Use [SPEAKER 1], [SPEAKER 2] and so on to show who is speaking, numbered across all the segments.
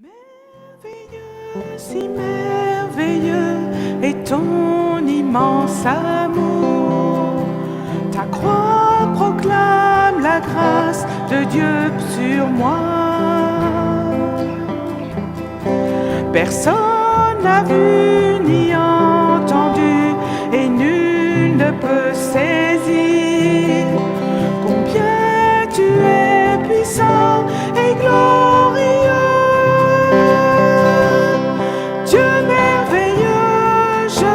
[SPEAKER 1] Merveilleux, si merveilleux est ton immense amour. Ta croix proclame la grâce de Dieu sur moi. Personne n'a vu ni entendu et nul ne peut saisir combien tu es puissant et glorieux. Dieu merveilleux, je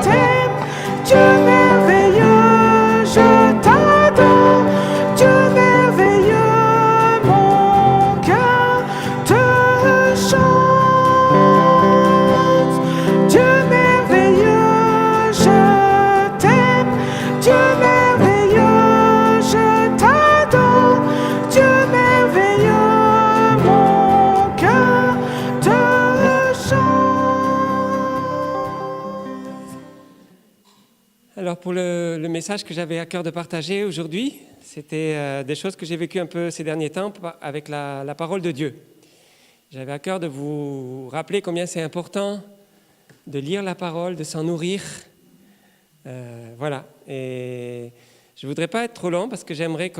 [SPEAKER 1] t'aime. Dieu merveilleux, je t'adore. Dieu merveilleux, mon cœur te chante. Dieu merveilleux, je t'aime. Dieu merveilleux, je t'adore. Dieu merveilleux, mon cœur te chante.
[SPEAKER 2] Alors pour le message que j'avais à cœur de partager aujourd'hui, c'était des choses que j'ai vécues un peu ces derniers temps avec la parole de Dieu. J'avais à cœur de vous rappeler combien c'est important de lire la parole, de s'en nourrir. Voilà. Et je ne voudrais pas être trop long parce que j'aimerais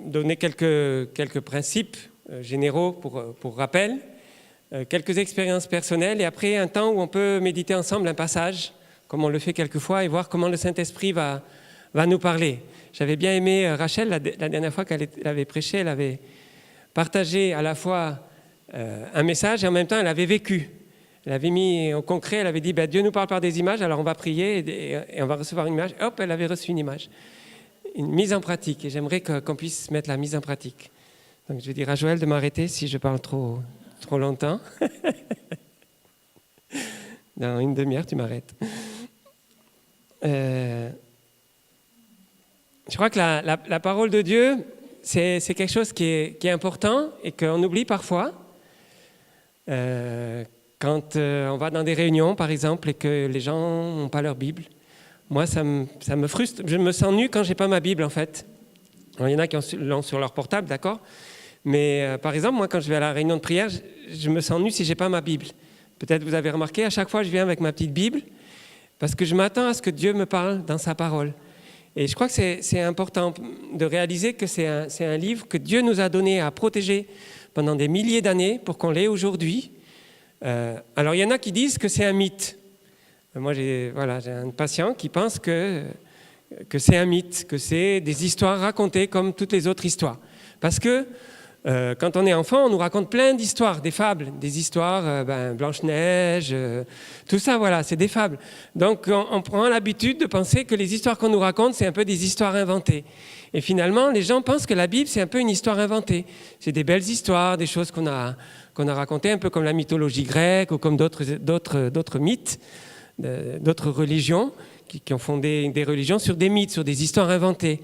[SPEAKER 2] donner quelques principes généraux pour rappel, quelques expériences personnelles et après un temps où on peut méditer ensemble un passage, comme on le fait quelquefois, et voir comment le Saint-Esprit va nous parler. J'avais bien aimé Rachel, la dernière fois qu'elle avait prêché, elle avait partagé à la fois un message et en même temps elle avait vécu. Elle avait mis au concret, elle avait dit Dieu nous parle par des images, alors on va prier et on va recevoir une image. Hop, elle avait reçu une image. Une mise en pratique, et j'aimerais qu'on puisse mettre la mise en pratique. Donc je vais dire à Joël de m'arrêter si je parle trop longtemps. Dans une demi-heure, tu m'arrêtes. Je crois que la parole de Dieu, c'est quelque chose qui est important et qu'on oublie parfois. Quand on va dans des réunions, par exemple, et que les gens n'ont pas leur Bible, moi, ça me frustre. Je me sens nu quand je n'ai pas ma Bible, en fait. Alors, il y en a qui l'ont sur leur portable, d'accord ? Mais par exemple, moi, quand je vais à la réunion de prière, je me sens nu si je n'ai pas ma Bible. Peut-être vous avez remarqué, à chaque fois, je viens avec ma petite Bible parce que je m'attends à ce que Dieu me parle dans sa parole. Et je crois que c'est important de réaliser que c'est un livre que Dieu nous a donné à protéger pendant des milliers d'années pour qu'on l'ait aujourd'hui. Alors, il y en a qui disent que c'est un mythe. Moi, j'ai un patient qui pense que c'est un mythe, que c'est des histoires racontées comme toutes les autres histoires. Parce que quand on est enfant, on nous raconte plein d'histoires, des fables, des histoires, Blanche-Neige, tout ça, voilà, c'est des fables. Donc, on prend l'habitude de penser que les histoires qu'on nous raconte, c'est un peu des histoires inventées. Et finalement, les gens pensent que la Bible, c'est un peu une histoire inventée. C'est des belles histoires, des choses qu'on a racontées, un peu comme la mythologie grecque ou comme d'autres mythes, d'autres religions qui ont fondé des religions sur des mythes, sur des histoires inventées.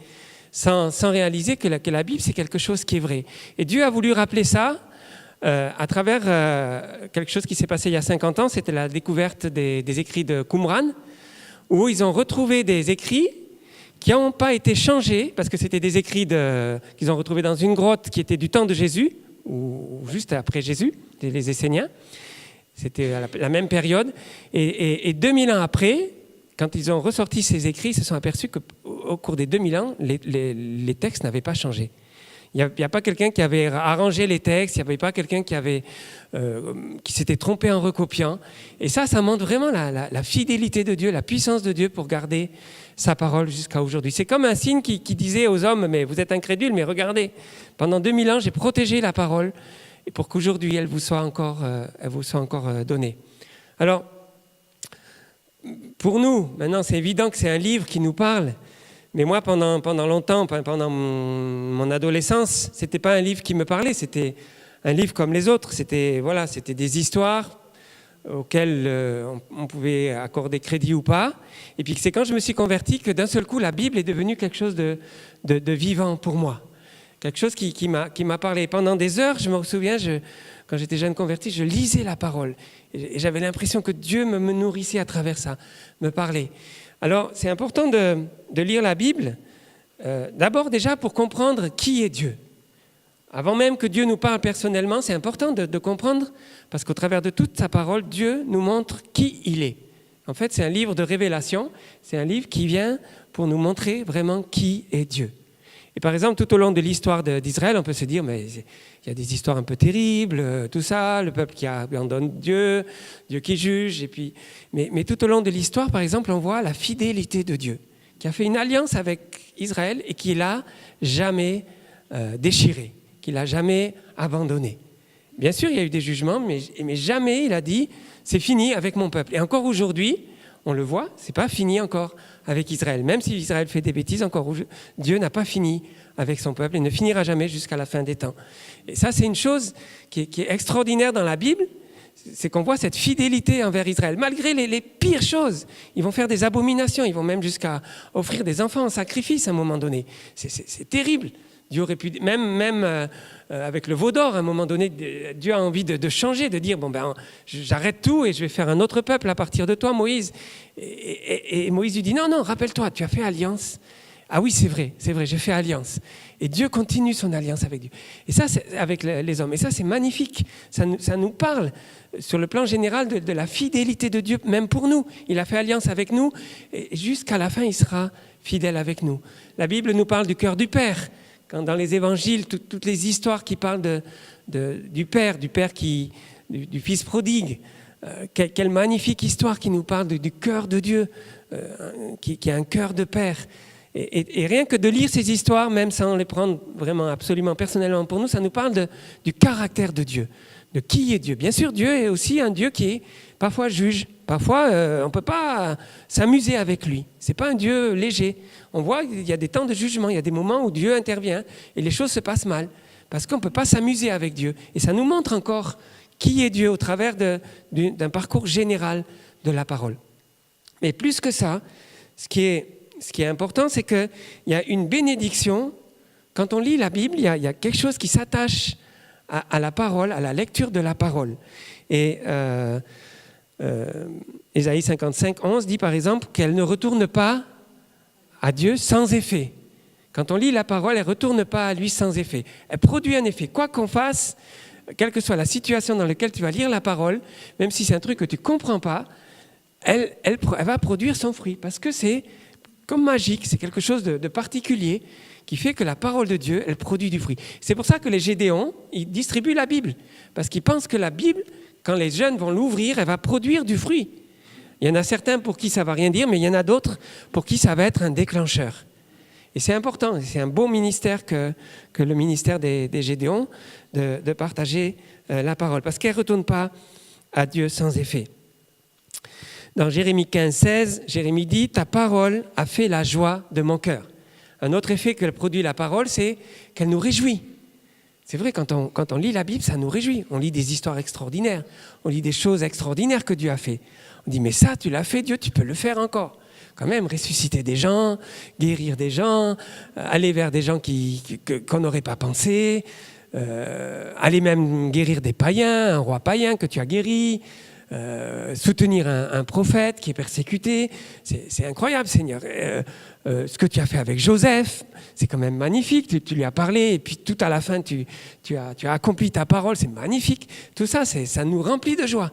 [SPEAKER 2] Sans réaliser que la Bible, c'est quelque chose qui est vrai. Et Dieu a voulu rappeler ça à travers quelque chose qui s'est passé il y a 50 ans. C'était la découverte des écrits de Qumran, où ils ont retrouvé des écrits qui n'ont pas été changés, parce que c'était des écrits qu'ils ont retrouvés dans une grotte qui était du temps de Jésus, ou juste après Jésus, les Esséniens. C'était à la même période. Et 2000 ans après, quand ils ont ressorti ces écrits, ils se sont aperçus qu'au cours des 2000 ans, les textes n'avaient pas changé. Il n'y a pas quelqu'un qui avait arrangé les textes, il n'y avait pas quelqu'un qui s'était trompé en recopiant. Et ça montre vraiment la fidélité de Dieu, la puissance de Dieu pour garder sa parole jusqu'à aujourd'hui. C'est comme un signe qui disait aux hommes, mais vous êtes incrédules, mais regardez, pendant 2000 ans, j'ai protégé la parole et pour qu'aujourd'hui, elle vous soit encore donnée. Alors, pour nous, maintenant, c'est évident que c'est un livre qui nous parle. Mais moi, pendant longtemps, pendant mon adolescence, c'était pas un livre qui me parlait. C'était un livre comme les autres. C'était des histoires auxquelles on pouvait accorder crédit ou pas. Et puis c'est quand je me suis converti que d'un seul coup, la Bible est devenue quelque chose de vivant pour moi. Quelque chose qui m'a parlé. Pendant des heures, je me souviens, quand j'étais jeune converti, je lisais la parole. Et j'avais l'impression que Dieu me nourrissait à travers ça, me parlait. Alors, c'est important de lire la Bible, d'abord déjà pour comprendre qui est Dieu. Avant même que Dieu nous parle personnellement, c'est important de comprendre, parce qu'au travers de toute sa parole, Dieu nous montre qui il est. En fait, c'est un livre de révélation, c'est un livre qui vient pour nous montrer vraiment qui est Dieu. Et par exemple, tout au long de l'histoire d'Israël, on peut se dire, mais il y a des histoires un peu terribles, tout ça, le peuple qui abandonne Dieu, Dieu qui juge. Et puis, mais tout au long de l'histoire, par exemple, on voit la fidélité de Dieu, qui a fait une alliance avec Israël et qui l'a jamais déchiré, qui l'a jamais abandonné. Bien sûr, il y a eu des jugements, mais jamais il a dit, c'est fini avec mon peuple. Et encore aujourd'hui, on le voit, c'est pas fini encore avec Israël. Même si Israël fait des bêtises, encore Dieu n'a pas fini avec son peuple et ne finira jamais jusqu'à la fin des temps. Et ça, c'est une chose qui est extraordinaire dans la Bible, c'est qu'on voit cette fidélité envers Israël. Malgré les pires choses, ils vont faire des abominations, ils vont même jusqu'à offrir des enfants en sacrifice à un moment donné. C'est terrible. Dieu aurait pu, même avec le veau d'or, à un moment donné, Dieu a envie de changer, de dire, bon ben, j'arrête tout et je vais faire un autre peuple à partir de toi, Moïse. Et Moïse lui dit, non, rappelle-toi, tu as fait alliance. Ah oui, c'est vrai, j'ai fait alliance. Et Dieu continue son alliance avec Dieu. Et ça, c'est avec les hommes. Et ça, c'est magnifique. Ça nous parle sur le plan général de la fidélité de Dieu, même pour nous. Il a fait alliance avec nous et jusqu'à la fin, il sera fidèle avec nous. La Bible nous parle du cœur du Père. Quand dans les évangiles, toutes les histoires qui parlent du Père du Fils prodigue, quelle magnifique histoire qui nous parle du cœur de Dieu, qui a un cœur de Père. Et rien que de lire ces histoires, même sans les prendre vraiment absolument personnellement pour nous, ça nous parle du caractère de Dieu, de qui est Dieu. Bien sûr, Dieu est aussi un Dieu qui est parfois juge. Parfois, on ne peut pas s'amuser avec lui. Ce n'est pas un Dieu léger. On voit qu'il y a des temps de jugement, il y a des moments où Dieu intervient et les choses se passent mal. Parce qu'on ne peut pas s'amuser avec Dieu. Et ça nous montre encore qui est Dieu au travers d'un parcours général de la parole. Mais plus que ça, ce qui est important, c'est qu'il y a une bénédiction. Quand on lit la Bible, il y a quelque chose qui s'attache à la parole, à la lecture de la parole. Et Ésaïe 55, 11 dit par exemple qu'elle ne retourne pas à Dieu sans effet. Quand on lit la parole, elle ne retourne pas à lui sans effet. Elle produit un effet. Quoi qu'on fasse, quelle que soit la situation dans laquelle tu vas lire la parole, même si c'est un truc que tu ne comprends pas, elle va produire son fruit. Parce que c'est comme magique, c'est quelque chose de particulier qui fait que la parole de Dieu, elle produit du fruit. C'est pour ça que les Gédéons, ils distribuent la Bible. Parce qu'ils pensent que la Bible, quand les jeunes vont l'ouvrir, elle va produire du fruit. Il y en a certains pour qui ça ne va rien dire, mais il y en a d'autres pour qui ça va être un déclencheur. Et c'est important, c'est un beau ministère que le ministère des Gédéons de partager la parole, parce qu'elle ne retourne pas à Dieu sans effet. Dans Jérémie 15, 16, Jérémie dit « Ta parole a fait la joie de mon cœur ». Un autre effet que produit la parole, c'est qu'elle nous réjouit. C'est vrai, quand on lit la Bible, ça nous réjouit. On lit des histoires extraordinaires, on lit des choses extraordinaires que Dieu a fait. On dit, mais ça, tu l'as fait, Dieu, tu peux le faire encore. Quand même, ressusciter des gens, guérir des gens, aller vers des gens qu'on n'aurait pas pensé, aller même guérir des païens, un roi païen que tu as guéri, soutenir un prophète qui est persécuté. C'est incroyable, Seigneur. Ce que tu as fait avec Joseph, c'est quand même magnifique. Tu lui as parlé et puis tout à la fin, tu as accompli ta parole. C'est magnifique. Tout ça, ça nous remplit de joie.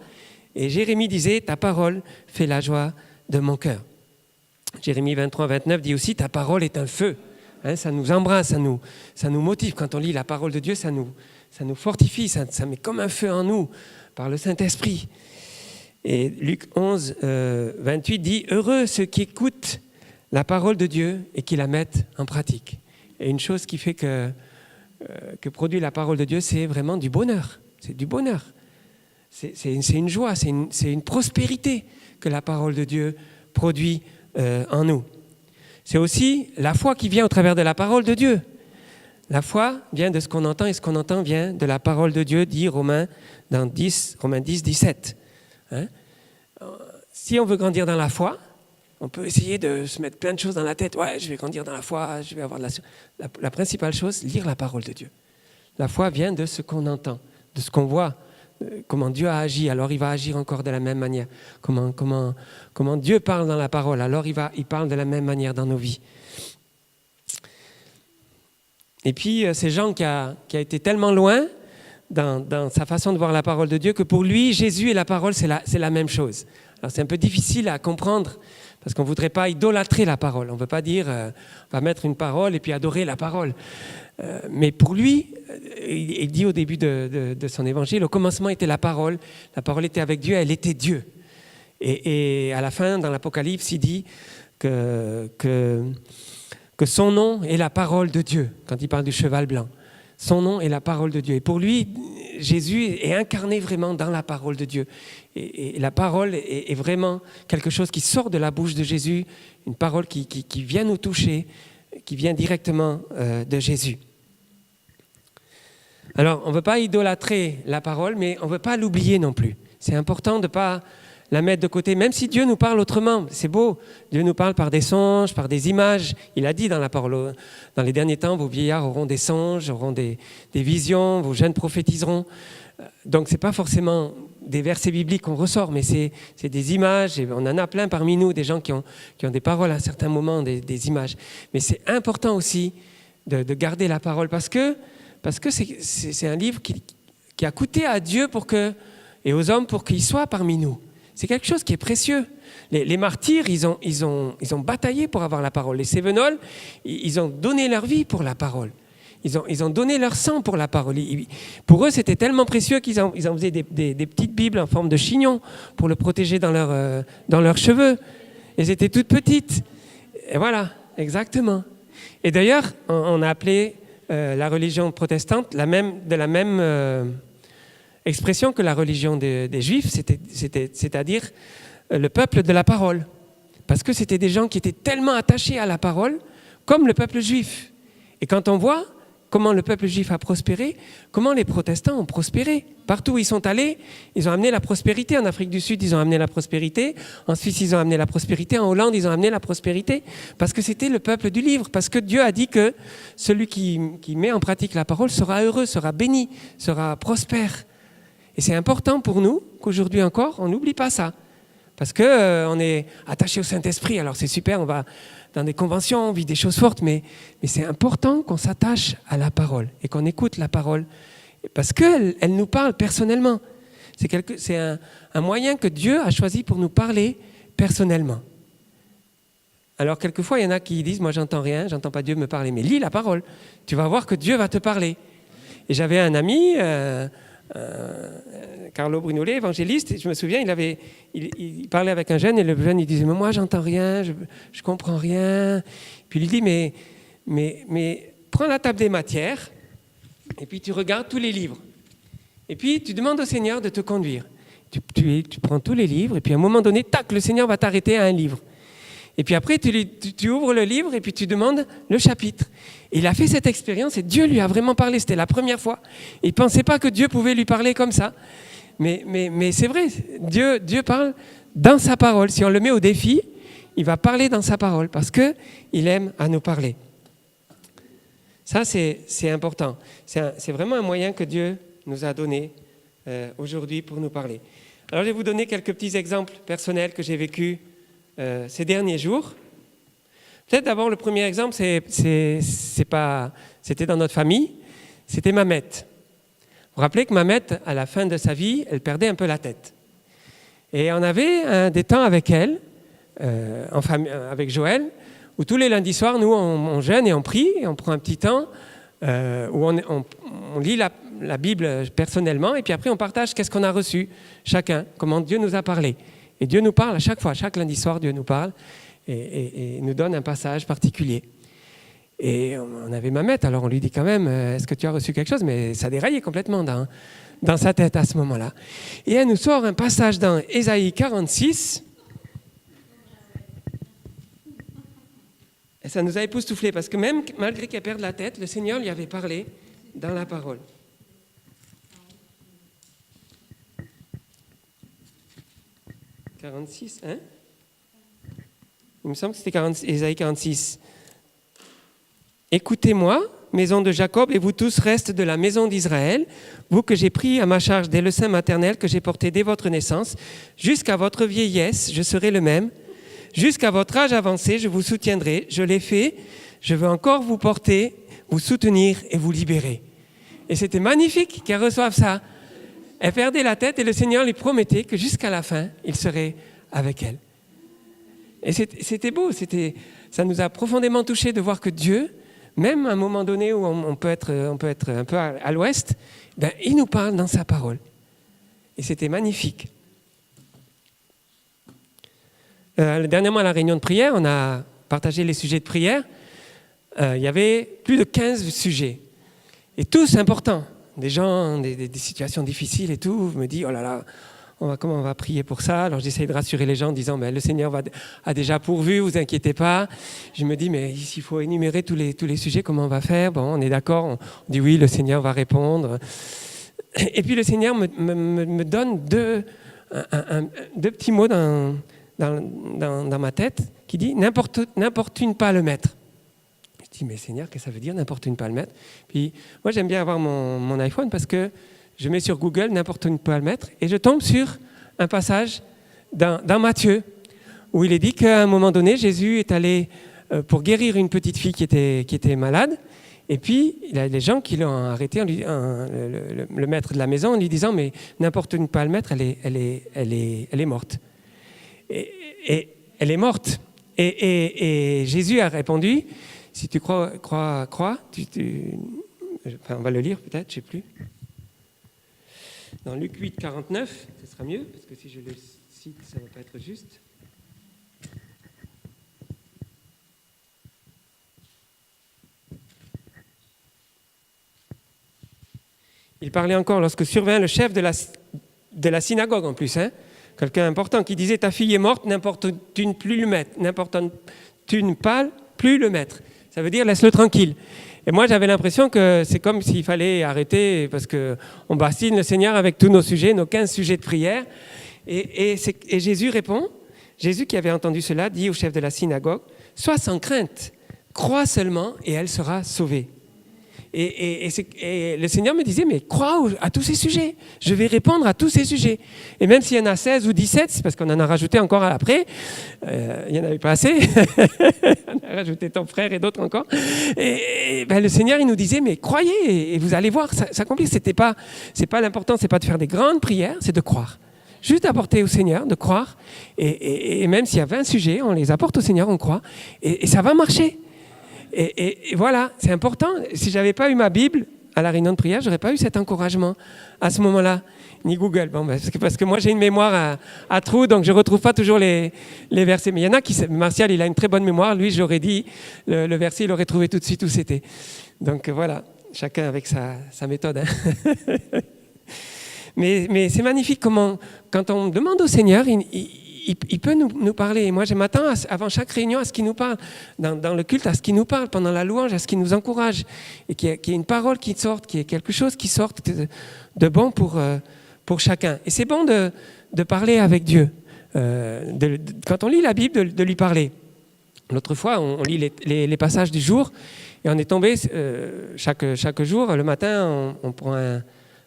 [SPEAKER 2] Et Jérémie disait, ta parole fait la joie de mon cœur. Jérémie 23, 29 dit aussi, ta parole est un feu. Hein, ça nous embrasse, ça nous motive. Quand on lit la parole de Dieu, ça nous fortifie, ça met comme un feu en nous par le Saint-Esprit. Et Luc 11, 28 dit, heureux ceux qui écoutent la parole de Dieu et qui la mettent en pratique. Et une chose qui fait que produit la parole de Dieu, c'est vraiment du bonheur. C'est du bonheur. C'est une joie, c'est une prospérité que la parole de Dieu produit en nous. C'est aussi la foi qui vient au travers de la parole de Dieu. La foi vient de ce qu'on entend et ce qu'on entend vient de la parole de Dieu, dit Romains 10, 17. Hein? Si on veut grandir dans la foi, on peut essayer de se mettre plein de choses dans la tête. Ouais, je vais grandir dans la foi, je vais avoir de la principale chose, lire la parole de Dieu. La foi vient de ce qu'on entend, de ce qu'on voit, comment Dieu a agi, alors il va agir encore de la même manière. Comment Dieu parle dans la parole, alors il parle de la même manière dans nos vies. Et puis, c'est Jean qui a été tellement loin dans sa façon de voir la parole de Dieu que pour lui, Jésus et la parole, c'est la même chose. Alors, c'est un peu difficile à comprendre parce qu'on ne voudrait pas idolâtrer la parole. On ne veut pas dire on va mettre une parole et puis adorer la parole. Mais pour lui, il dit au début de son évangile, au commencement était la parole était avec Dieu, elle était Dieu. Et à la fin, dans l'Apocalypse, il dit que son nom est la parole de Dieu, quand il parle du cheval blanc. Son nom est la parole de Dieu. Et pour lui, Jésus est incarné vraiment dans la parole de Dieu. Et la parole est vraiment quelque chose qui sort de la bouche de Jésus, une parole qui vient nous toucher, qui vient directement de Jésus. Alors, on ne veut pas idolâtrer la parole, mais on ne veut pas l'oublier non plus. C'est important de ne pas la mettre de côté, même si Dieu nous parle autrement. C'est beau, Dieu nous parle par des songes, par des images. Il a dit dans la parole, dans les derniers temps, vos vieillards auront des songes, auront des visions, vos jeunes prophétiseront. Donc, ce n'est pas forcément des versets bibliques qu'on ressort, mais c'est des images. Et on en a plein parmi nous, des gens qui ont des paroles à un certain moment, des images. Mais c'est important aussi de garder la parole parce que c'est un livre qui a coûté à Dieu et aux hommes pour qu'il soit parmi nous. C'est quelque chose qui est précieux. Les martyrs, ils ont bataillé pour avoir la parole. Les Cévenols, ils ont donné leur vie pour la parole. Ils ont donné leur sang pour la parole. Pour eux, c'était tellement précieux qu'ils en faisaient des petites Bibles en forme de chignon pour le protéger dans leurs cheveux. Elles étaient toutes petites. Et voilà, exactement. Et d'ailleurs, on a appelé la religion protestante de la même expression que la religion des Juifs, c'est-à-dire le peuple de la parole. Parce que c'était des gens qui étaient tellement attachés à la parole, comme le peuple juif. Et quand on voit comment le peuple juif a prospéré, comment les protestants ont prospéré. Partout où ils sont allés, ils ont amené la prospérité. En Afrique du Sud, ils ont amené la prospérité. En Suisse, ils ont amené la prospérité. En Hollande, ils ont amené la prospérité. Parce que c'était le peuple du livre. Parce que Dieu a dit que celui qui met en pratique la parole sera heureux, sera béni, sera prospère. Et c'est important pour nous qu'aujourd'hui encore, on n'oublie pas ça. Parce qu'on est attaché au Saint-Esprit. Alors c'est super, on va dans des conventions, on vit des choses fortes, mais c'est important qu'on s'attache à la parole et qu'on écoute la parole. Parce qu'elle nous parle personnellement. C'est un moyen que Dieu a choisi pour nous parler personnellement. Alors quelquefois, il y en a qui disent, moi j'entends rien, j'entends pas Dieu me parler. Mais lis la parole, tu vas voir que Dieu va te parler. Et j'avais un ami... Carlo Brunolé, évangéliste, et je me souviens, il parlait avec un jeune et le jeune il disait mais moi j'entends rien, je comprends rien. Puis il lui dit mais prends la table des matières et puis tu regardes tous les livres et puis tu demandes au Seigneur de te conduire. Tu prends tous les livres et puis à un moment donné, tac, le Seigneur va t'arrêter à un livre. Et puis après, tu ouvres le livre et puis tu demandes le chapitre. Et il a fait cette expérience et Dieu lui a vraiment parlé. C'était la première fois. Et il ne pensait pas que Dieu pouvait lui parler comme ça. Mais c'est vrai, Dieu parle dans sa parole. Si on le met au défi, il va parler dans sa parole parce qu'il aime à nous parler. Ça, c'est important. C'est vraiment un moyen que Dieu nous a donné aujourd'hui pour nous parler. Alors, je vais vous donner quelques petits exemples personnels que j'ai vécus ces derniers jours. Peut-être d'abord le premier exemple, c'était dans notre famille, c'était Mamette. Vous vous rappelez que Mamette, à la fin de sa vie, elle perdait un peu la tête. Et on avait des temps avec elle, en famille, avec Joël, où tous les lundis soirs, nous, on jeûne et on prie, et on prend un petit temps où on lit la Bible personnellement, et puis après on partage qu'est-ce qu'on a reçu, chacun, comment Dieu nous a parlé. Et Dieu nous parle à chaque fois, chaque lundi soir, Dieu nous parle et nous donne un passage particulier. Et on avait Mamette, alors on lui dit quand même, est-ce que tu as reçu quelque chose? Mais ça déraillait complètement dans sa tête à ce moment-là. Et elle nous sort un passage dans Ésaïe 46. Et ça nous a époustouflés, parce que même malgré qu'elle perde la tête, le Seigneur lui avait parlé dans la parole. « 46, hein? Il me semble que c'était Ésaïe 46. « Écoutez-moi, maison de Jacob, et vous tous restes de la maison d'Israël, vous que j'ai pris à ma charge dès le sein maternel, que j'ai porté dès votre naissance, jusqu'à votre vieillesse, je serai le même. Jusqu'à votre âge avancé, je vous soutiendrai. Je l'ai fait, je veux encore vous vous soutenir et vous libérer. Et c'était magnifique qu'elle reçoive ça. Elle perdait la tête et le Seigneur lui promettait que jusqu'à la fin, il serait avec elle. Et c'était beau, ça nous a profondément touchés de voir que Dieu, même à un moment donné où on peut être un peu à l'ouest, ben, il nous parle dans sa parole. Et c'était magnifique. Dernièrement, à la réunion de prière, on a partagé les sujets de prière. Il y avait plus de 15 sujets. Et tous importants. Des gens, des situations difficiles et tout. Je me dis, oh là là, comment on va prier pour ça? Alors j'essaye de rassurer les gens en disant, le Seigneur a déjà pourvu, vous inquiétez pas. Je me dis, mais s'il faut énumérer tous les sujets, comment on va faire? Bon, on est d'accord, on dit oui, le Seigneur va répondre. Et puis le Seigneur me donne deux petits mots dans ma tête qui dit, n'importune pas le maître. Je dis, mais Seigneur, qu'est-ce que ça veut dire, n'importune pas le maître? Puis moi, j'aime bien avoir mon iPhone parce que je mets sur Google n'importune pas le maître et je tombe sur un passage dans Matthieu où il est dit qu'à un moment donné, Jésus est allé pour guérir une petite fille qui était malade. Et puis, il y a des gens qui l'ont arrêté, le maître de la maison, en lui disant, mais n'importune pas le maître, elle est morte. Et elle est morte. Et Jésus a répondu, si tu crois, enfin, on va le lire peut-être, je ne sais plus. Dans Luc 8, 49, ce sera mieux, parce que si je le cite, ça ne va pas être juste. Il parlait encore lorsque survint le chef de la synagogue en plus, quelqu'un important qui disait, ta fille est morte, n'importune plus le maître, n'importune pas plus le maître. Ça veut dire laisse-le tranquille. Et moi, j'avais l'impression que c'est comme s'il fallait arrêter parce qu'on bassine le Seigneur avec tous nos sujets, nos 15 sujets de prière. Et Jésus répond, Jésus qui avait entendu cela, dit au chef de la synagogue, sois sans crainte, crois seulement et elle sera sauvée. Et le Seigneur me disait, mais crois à tous ces sujets. Je vais répondre à tous ces sujets. Et même s'il y en a 16 ou 17, c'est parce qu'on en a rajouté encore après. Il n'y en avait pas assez. On a rajouté ton frère et d'autres encore. Et le Seigneur, il nous disait, mais croyez et vous allez voir, ça s'accomplit. C'est pas l'important, c'est pas de faire des grandes prières, c'est de croire. Juste apporter au Seigneur, de croire. Et même s'il y a 20 sujets, on les apporte au Seigneur, on croit. Et ça va marcher. Et voilà, c'est important. Si je n'avais pas eu ma Bible à la réunion de prière, je n'aurais pas eu cet encouragement à ce moment-là, ni Google. Bon, parce que moi, j'ai une mémoire à trous, donc je ne retrouve pas toujours les versets. Mais il y en a qui... Martial, il a une très bonne mémoire. Lui, j'aurais dit, le verset, il aurait trouvé tout de suite où c'était. Donc voilà, chacun avec sa méthode. Mais c'est magnifique comment, quand on demande au Seigneur, il peut nous parler. Et moi, je m'attends avant chaque réunion à ce qu'il nous parle, dans le culte, à ce qu'il nous parle, pendant la louange, à ce qu'il nous encourage. Et qu'il y ait une parole qui sorte, qu'il y ait quelque chose qui sorte de bon pour chacun. Et c'est bon de parler avec Dieu. Quand on lit la Bible, de lui parler. L'autre fois, on lit les passages du jour et on est tombé chaque jour, le matin, on prend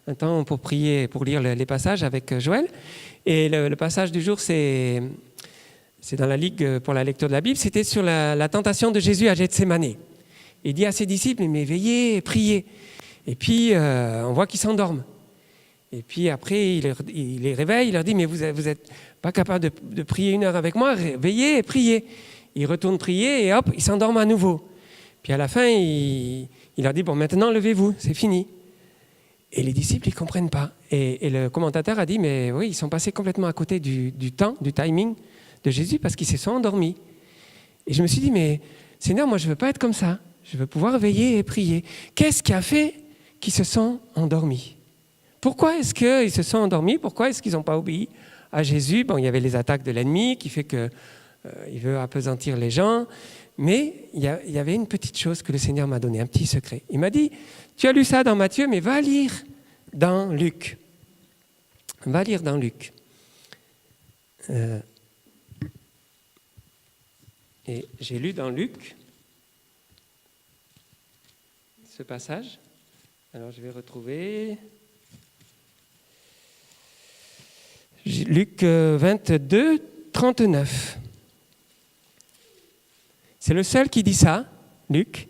[SPEAKER 2] un temps pour prier, pour lire les passages avec Joël. Et le passage du jour, c'est dans la Ligue pour la lecture de la Bible, c'était sur la tentation de Jésus à Gethsémane. Il dit à ses disciples, mais veillez et priez. Et puis, on voit qu'ils s'endorment. Et puis après, il les réveille, il leur dit, mais vous n'êtes pas capable de prier 1 heure avec moi, veillez et priez. Ils retournent prier et hop, ils s'endorment à nouveau. Puis à la fin, il leur dit, bon, maintenant, levez-vous, c'est fini. Et les disciples, ils ne comprennent pas. Et le commentateur a dit, mais oui, ils sont passés complètement à côté du temps, du timing de Jésus parce qu'ils se sont endormis. Et je me suis dit, mais Seigneur, moi, je ne veux pas être comme ça. Je veux pouvoir veiller et prier. Qu'est-ce qui a fait qu'ils se sont endormis? Pourquoi est-ce qu'ils se sont endormis? Pourquoi est-ce qu'ils n'ont pas obéi à Jésus? Bon, il y avait les attaques de l'ennemi qui fait qu'il veut appesantir les gens. Mais il y avait une petite chose que le Seigneur m'a donné, un petit secret. Il m'a dit, tu as lu ça dans Matthieu, mais va lire dans Luc. Va lire dans Luc. Et j'ai lu dans Luc ce passage. Alors je vais retrouver... Luc 22, 39. C'est le seul qui dit ça, Luc.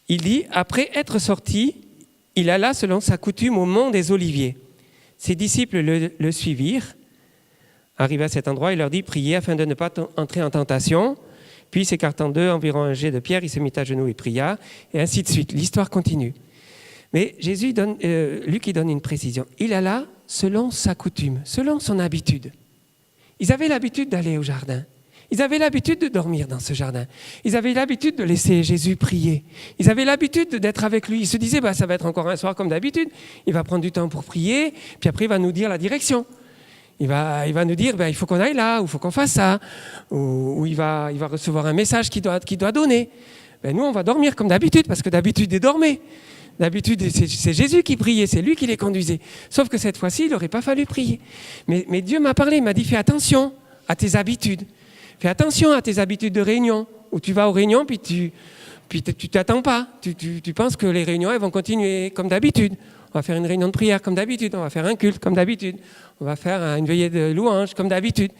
[SPEAKER 2] il dit, après être sorti, il alla selon sa coutume au mont des Oliviers. Ses disciples le suivirent. Arrivé à cet endroit, il leur dit, priez afin de ne pas entrer en tentation. Puis, s'écartant d'eux, environ un jet de pierre, il se mit à genoux et pria, et ainsi de suite. L'histoire continue. Mais Luc il donne une précision. Il alla selon sa coutume, selon son habitude. Ils avaient l'habitude d'aller au jardin. Ils avaient l'habitude de dormir dans ce jardin. Ils avaient l'habitude de laisser Jésus prier. Ils avaient l'habitude d'être avec lui. Ils se disaient, ça va être encore un soir comme d'habitude. Il va prendre du temps pour prier, puis après il va nous dire la direction. Il va nous dire, il faut qu'on aille là, ou il faut qu'on fasse ça, ou il va recevoir un message qu'il doit donner. Nous, on va dormir comme d'habitude, parce que d'habitude, ils dormaient. D'habitude, c'est Jésus qui priait, c'est lui qui les conduisait. Sauf que cette fois-ci, il n'aurait pas fallu prier. Mais Dieu m'a parlé, il m'a dit, fais attention à tes habitudes. Fais attention à tes habitudes de réunion, où tu vas aux réunions, puis tu t'attends pas. Tu penses que les réunions, elles vont continuer comme d'habitude. On va faire une réunion de prière comme d'habitude, on va faire un culte comme d'habitude, on va faire une veillée de louange comme d'habitude.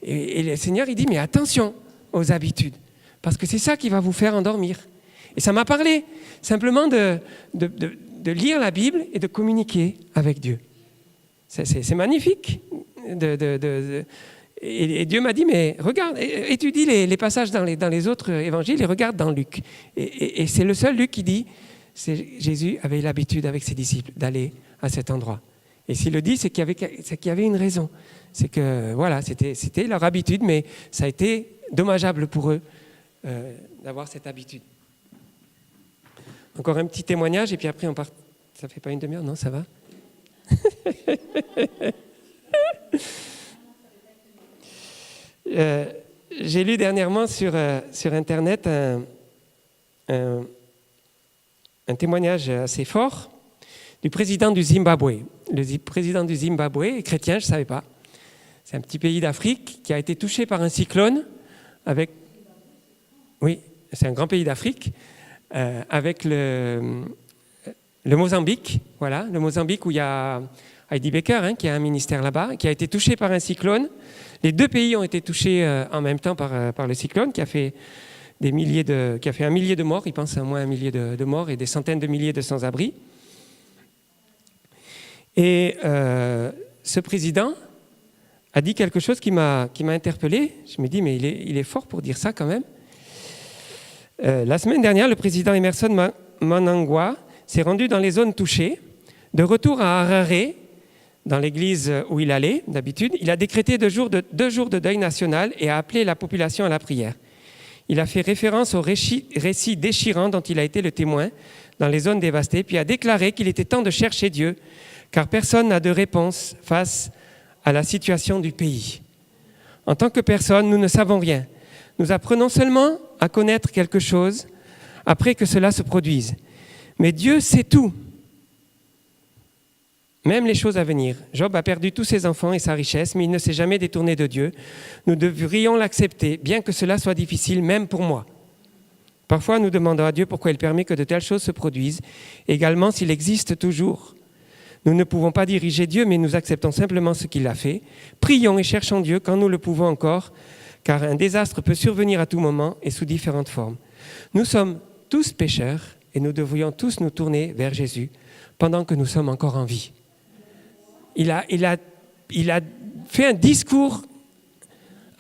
[SPEAKER 2] Et le Seigneur, il dit, mais attention aux habitudes, parce que c'est ça qui va vous faire endormir. Et ça m'a parlé simplement de lire la Bible et de communiquer avec Dieu. C'est magnifique. Et Dieu m'a dit, mais regarde, étudie les passages dans les autres évangiles et regarde dans Luc. Et c'est le seul Luc qui dit, Jésus avait l'habitude avec ses disciples d'aller à cet endroit. Et s'il le dit, c'est qu'il y avait une raison. C'est que, voilà, c'était leur habitude, mais ça a été dommageable pour eux d'avoir cette habitude. Encore un petit témoignage, et puis après on part. Ça fait pas une demi-heure, non, ça va? J'ai lu dernièrement sur Internet un témoignage assez fort du président du Zimbabwe. Le président du Zimbabwe est chrétien, je ne savais pas. C'est un petit pays d'Afrique qui a été touché par un cyclone oui, c'est un grand pays d'Afrique, avec le Mozambique, voilà, le Mozambique où il y a Heidi Baker, qui a un ministère là-bas, qui a été touché par un cyclone. Les deux pays ont été touchés en même temps par le cyclone qui a fait un millier de morts, il pense à moins 1 millier de morts et des centaines de milliers de sans-abri. Et ce président a dit quelque chose qui m'a interpellé. Je me dis, mais il est fort pour dire ça quand même. La semaine dernière, le président Emerson Mnangagwa s'est rendu dans les zones touchées. De retour à Harare, dans l'église où il allait d'habitude, il a décrété 2 jours de deuil national et a appelé la population à la prière. Il a fait référence au récit déchirant dont il a été le témoin dans les zones dévastées, puis a déclaré qu'il était temps de chercher Dieu, car personne n'a de réponse face à la situation du pays. En tant que personne, nous ne savons rien. Nous apprenons seulement à connaître quelque chose après que cela se produise. Mais Dieu sait tout, même les choses à venir. Job a perdu tous ses enfants et sa richesse, mais il ne s'est jamais détourné de Dieu. Nous devrions l'accepter, bien que cela soit difficile, même pour moi. Parfois, nous demandons à Dieu pourquoi il permet que de telles choses se produisent, également s'il existe toujours. Nous ne pouvons pas diriger Dieu, mais nous acceptons simplement ce qu'il a fait. Prions et cherchons Dieu quand nous le pouvons encore, car un désastre peut survenir à tout moment et sous différentes formes. Nous sommes tous pécheurs et nous devrions tous nous tourner vers Jésus pendant que nous sommes encore en vie. Il a fait un discours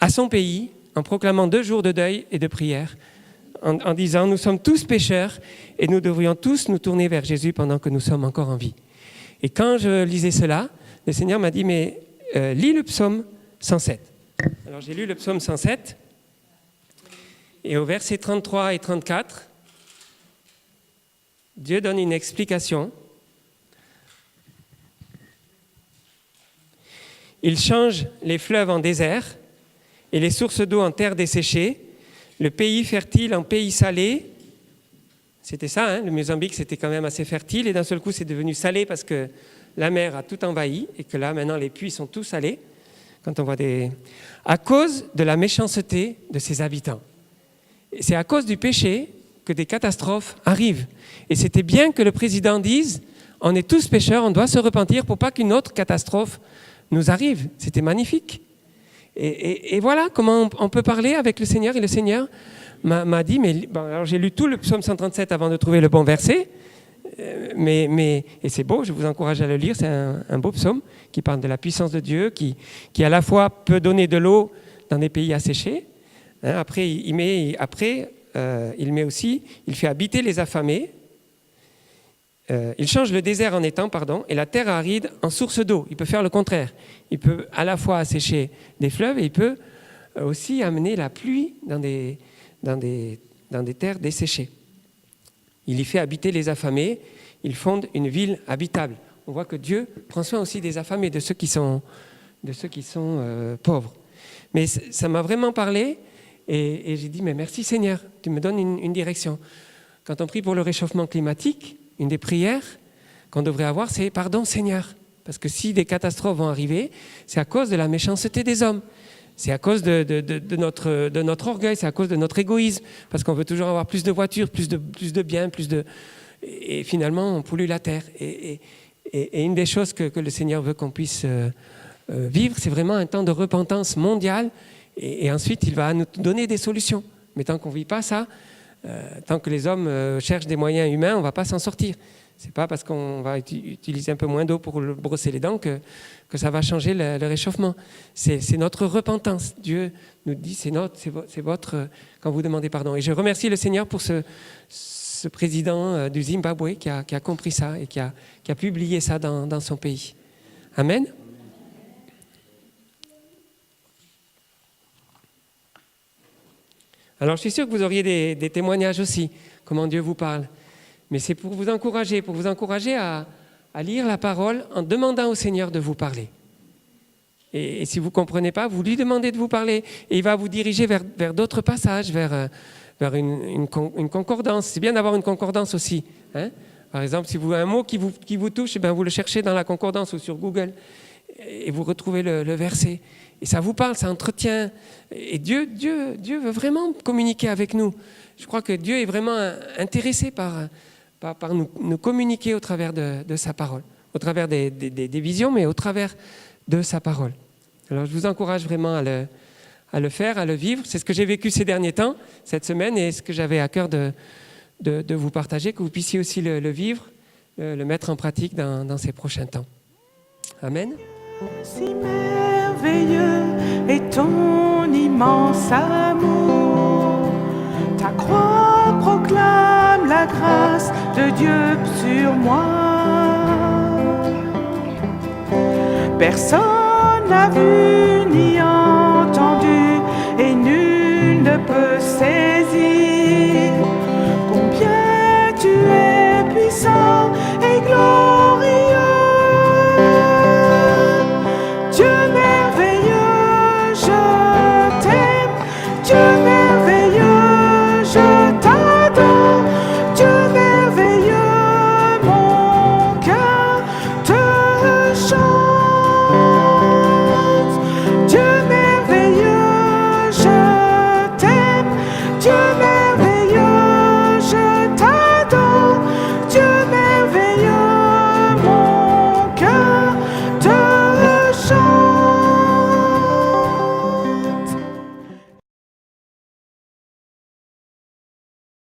[SPEAKER 2] à son pays en proclamant 2 jours de deuil et de prière, en disant « Nous sommes tous pécheurs et nous devrions tous nous tourner vers Jésus pendant que nous sommes encore en vie. » Et quand je lisais cela, le Seigneur m'a dit « Mais lis le psaume 107. » Alors j'ai lu le psaume 107 et au verset 33 et 34, Dieu donne une explication. Il change les fleuves en désert et les sources d'eau en terre desséchée, le pays fertile en pays salé. C'était ça, le Mozambique, c'était quand même assez fertile et d'un seul coup, c'est devenu salé parce que la mer a tout envahi et que là, maintenant, les puits sont tous salés. Quand on voit à cause de la méchanceté de ses habitants. Et c'est à cause du péché que des catastrophes arrivent. Et c'était bien que le président dise, on est tous pécheurs, on doit se repentir pour pas qu'une autre catastrophe nous arrive. C'était magnifique. Et voilà comment on peut parler avec le Seigneur. Et le Seigneur m'a dit, mais bon, alors j'ai lu tout le psaume 137 avant de trouver le bon verset, et c'est beau, je vous encourage à le lire, c'est un beau psaume qui parle de la puissance de Dieu, qui à la fois peut donner de l'eau dans des pays asséchés. Hein, après, il met aussi, il fait habiter les affamés. Il change le désert en étang, et la terre aride en source d'eau. Il peut faire le contraire. Il peut à la fois assécher des fleuves et il peut aussi amener la pluie dans des terres desséchées. Il y fait habiter les affamés. Il fonde une ville habitable. On voit que Dieu prend soin aussi des affamés, de ceux qui sont pauvres. Mais ça m'a vraiment parlé et j'ai dit, mais merci Seigneur, tu me donnes une direction. Quand on prie pour le réchauffement climatique, une des prières qu'on devrait avoir, c'est « Pardon Seigneur ». Parce que si des catastrophes vont arriver, c'est à cause de la méchanceté des hommes. C'est à cause de notre orgueil, c'est à cause de notre égoïsme. Parce qu'on veut toujours avoir plus de voitures, plus de biens, et finalement, on pollue la terre. Et une des choses que le Seigneur veut qu'on puisse vivre, c'est vraiment un temps de repentance mondiale. Et ensuite, il va nous donner des solutions. Mais tant qu'on ne vit pas ça, tant que les hommes cherchent des moyens humains, on ne va pas s'en sortir. Ce n'est pas parce qu'on va utiliser un peu moins d'eau pour brosser les dents que ça va changer le réchauffement. C'est notre repentance. Dieu nous dit, c'est votre, quand vous demandez pardon. Et je remercie le Seigneur pour ce président du Zimbabwe qui a compris ça et qui a publié ça dans son pays. Amen. Alors je suis sûr que vous auriez des témoignages aussi, comment Dieu vous parle. Mais c'est pour vous encourager à lire la parole en demandant au Seigneur de vous parler. Et si vous ne comprenez pas, vous lui demandez de vous parler. Et il va vous diriger vers d'autres passages, vers une concordance. C'est bien d'avoir une concordance aussi. Hein. Par exemple, si vous avez un mot qui vous touche, vous le cherchez dans la concordance ou sur Google et vous retrouvez le verset. Et ça vous parle, ça entretient. Et Dieu veut vraiment communiquer avec nous. Je crois que Dieu est vraiment intéressé par nous communiquer au travers de sa parole, au travers des visions, mais au travers de sa parole. Alors je vous encourage vraiment à le faire, à le vivre. C'est ce que j'ai vécu ces derniers temps, cette semaine, et ce que j'avais à cœur de vous partager, que vous puissiez aussi le vivre, le mettre en pratique dans ces prochains temps. Amen.
[SPEAKER 1] Si merveilleux est ton immense amour, ta croix proclame la grâce de Dieu sur moi. Personne n'a vu ni entendu et nul ne peut saisir combien tu es puissant et glorieux.